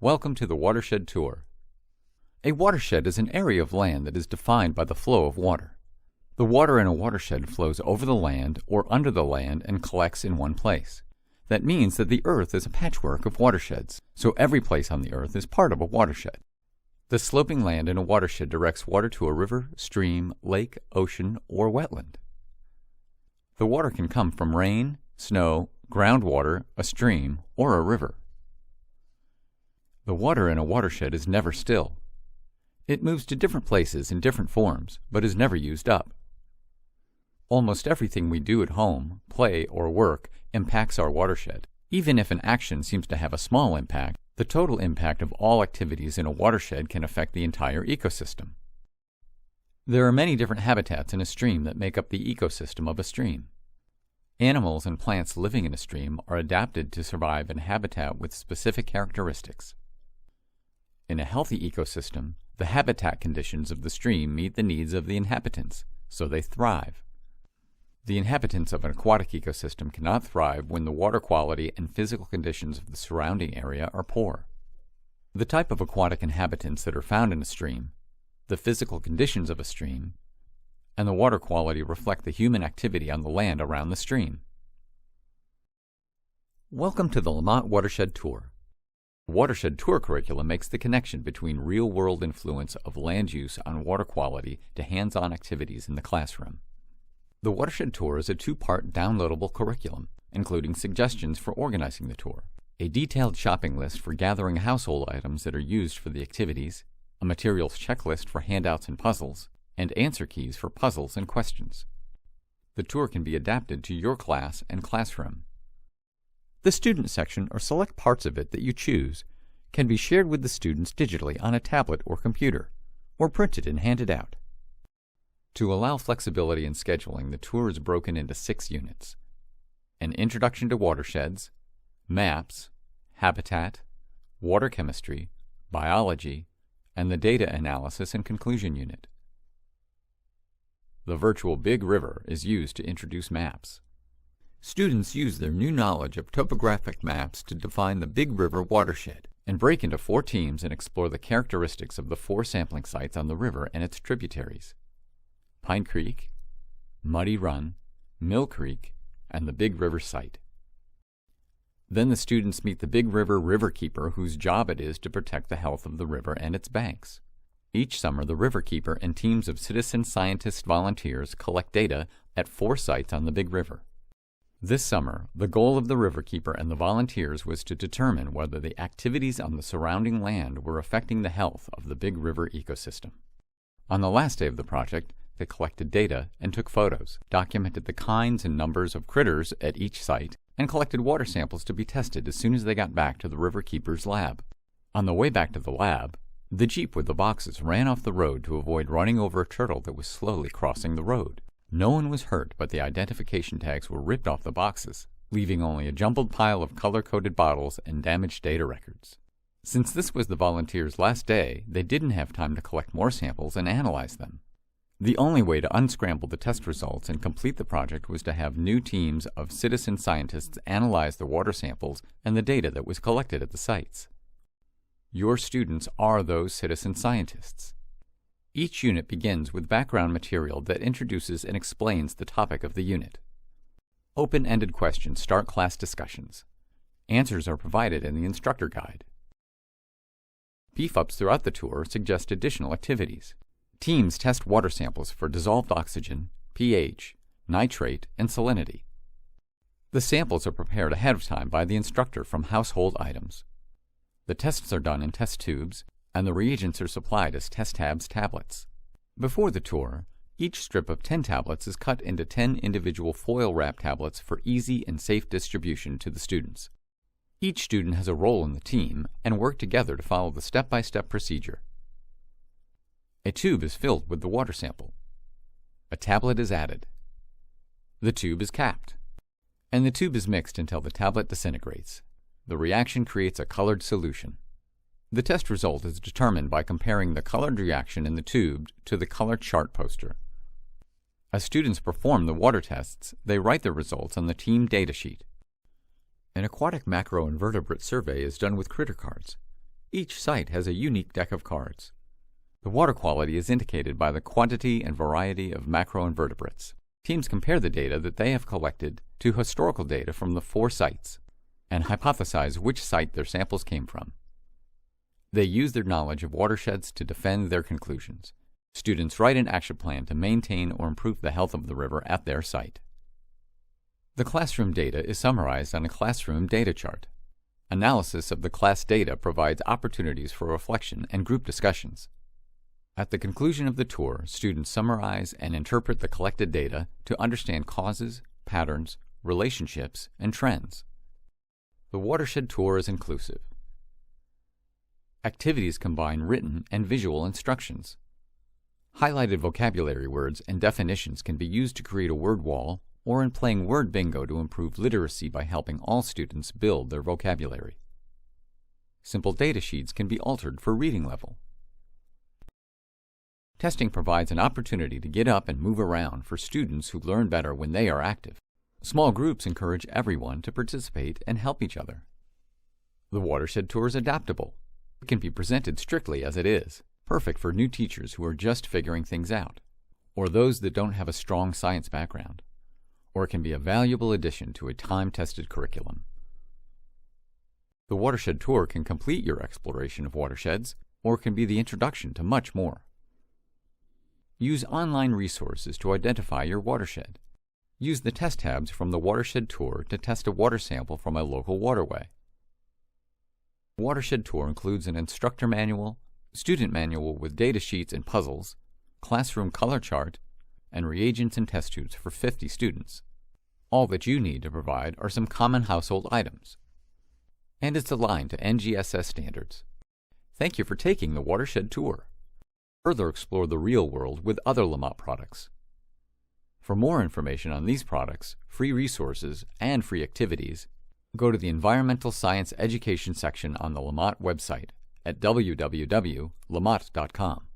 Welcome to the Watershed Tour. A watershed is an area of land that is defined by the flow of water. The water in a watershed flows over the land or under the land and collects in one place. That means that the earth is a patchwork of watersheds, so every place on the earth is part of a watershed. The sloping land in a watershed directs water to a river, stream, lake, ocean, or wetland. The water can come from rain, snow, groundwater, a stream, or a river. The water in a watershed is never still. It moves to different places in different forms, but is never used up. Almost everything we do at home, play, or work impacts our watershed. Even if an action seems to have a small impact, the total impact of all activities in a watershed can affect the entire ecosystem. There are many different habitats in a stream that make up the ecosystem of a stream. Animals and plants living in a stream are adapted to survive in a habitat with specific characteristics. In a healthy ecosystem, the habitat conditions of the stream meet the needs of the inhabitants, so they thrive. The inhabitants of an aquatic ecosystem cannot thrive when the water quality and physical conditions of the surrounding area are poor. The type of aquatic inhabitants that are found in a stream, the physical conditions of a stream, and the water quality reflect the human activity on the land around the stream. Welcome to the LaMotte Watershed Tour. The Watershed Tour curriculum makes the connection between real-world influence of land use on water quality to hands-on activities in the classroom. The Watershed Tour is a two-part downloadable curriculum, including suggestions for organizing the tour, a detailed shopping list for gathering household items that are used for the activities, a materials checklist for handouts and puzzles, and answer keys for puzzles and questions. The tour can be adapted to your class and classroom. The student section, or select parts of it that you choose, can be shared with the students digitally on a tablet or computer, or printed and handed out. To allow flexibility in scheduling, the tour is broken into 6 units: an introduction to watersheds, maps, habitat, water chemistry, biology, and the data analysis and conclusion unit. The virtual Big River is used to introduce maps. Students use their new knowledge of topographic maps to define the Big River watershed and break into 4 teams and explore the characteristics of the 4 sampling sites on the river and its tributaries: Pine Creek, Muddy Run, Mill Creek, and the Big River site. Then the students meet the Big River riverkeeper, whose job it is to protect the health of the river and its banks. Each summer, the riverkeeper and teams of citizen scientist volunteers collect data at 4 sites on the Big River. This summer, the goal of the riverkeeper and the volunteers was to determine whether the activities on the surrounding land were affecting the health of the Big River ecosystem. On the last day of the project, they collected data and took photos, documented the kinds and numbers of critters at each site, and collected water samples to be tested as soon as they got back to the riverkeeper's lab. On the way back to the lab, the Jeep with the boxes ran off the road to avoid running over a turtle that was slowly crossing the road. No one was hurt, but the identification tags were ripped off the boxes, leaving only a jumbled pile of color-coded bottles and damaged data records. Since this was the volunteers' last day, they didn't have time to collect more samples and analyze them. The only way to unscramble the test results and complete the project was to have new teams of citizen scientists analyze the water samples and the data that was collected at the sites. Your students are those citizen scientists. Each unit begins with background material that introduces and explains the topic of the unit. Open-ended questions start class discussions. Answers are provided in the instructor guide. Beef-ups throughout the tour suggest additional activities. Teams test water samples for dissolved oxygen, pH, nitrate, and salinity. The samples are prepared ahead of time by the instructor from household items. The tests are done in test tubes, and the reagents are supplied as test tabs tablets. Before the tour, each strip of 10 tablets is cut into 10 individual foil-wrap tablets for easy and safe distribution to the students. Each student has a role in the team and work together to follow the step-by-step procedure. A tube is filled with the water sample. A tablet is added. The tube is capped. And the tube is mixed until the tablet disintegrates. The reaction creates a colored solution. The test result is determined by comparing the colored reaction in the tube to the color chart poster. As students perform the water tests, they write the results on the team data sheet. An aquatic macroinvertebrate survey is done with critter cards. Each site has a unique deck of cards. The water quality is indicated by the quantity and variety of macroinvertebrates. Teams compare the data that they have collected to historical data from the 4 sites and hypothesize which site their samples came from. They use their knowledge of watersheds to defend their conclusions. Students write an action plan to maintain or improve the health of the river at their site. The classroom data is summarized on a classroom data chart. Analysis of the class data provides opportunities for reflection and group discussions. At the conclusion of the tour, students summarize and interpret the collected data to understand causes, patterns, relationships, and trends. The Watershed Tour is inclusive. Activities combine written and visual instructions. Highlighted vocabulary words and definitions can be used to create a word wall or in playing word bingo to improve literacy by helping all students build their vocabulary. Simple data sheets can be altered for reading level. Testing provides an opportunity to get up and move around for students who learn better when they are active. Small groups encourage everyone to participate and help each other. The Watershed Tour is adaptable. It can be presented strictly as it is, perfect for new teachers who are just figuring things out, or those that don't have a strong science background, or it can be a valuable addition to a time-tested curriculum. The Watershed Tour can complete your exploration of watersheds, or can be the introduction to much more. Use online resources to identify your watershed. Use the test tabs from the Watershed Tour to test a water sample from a local waterway. The Watershed Tour includes an instructor manual, student manual with data sheets and puzzles, classroom color chart, and reagents and test tubes for 50 students. All that you need to provide are some common household items. And it's aligned to NGSS standards. Thank you for taking the Watershed Tour. Further explore the real world with other LaMotte products. For more information on these products, free resources, and free activities, go to the Environmental Science Education section on the LaMotte website at www.lamotte.com.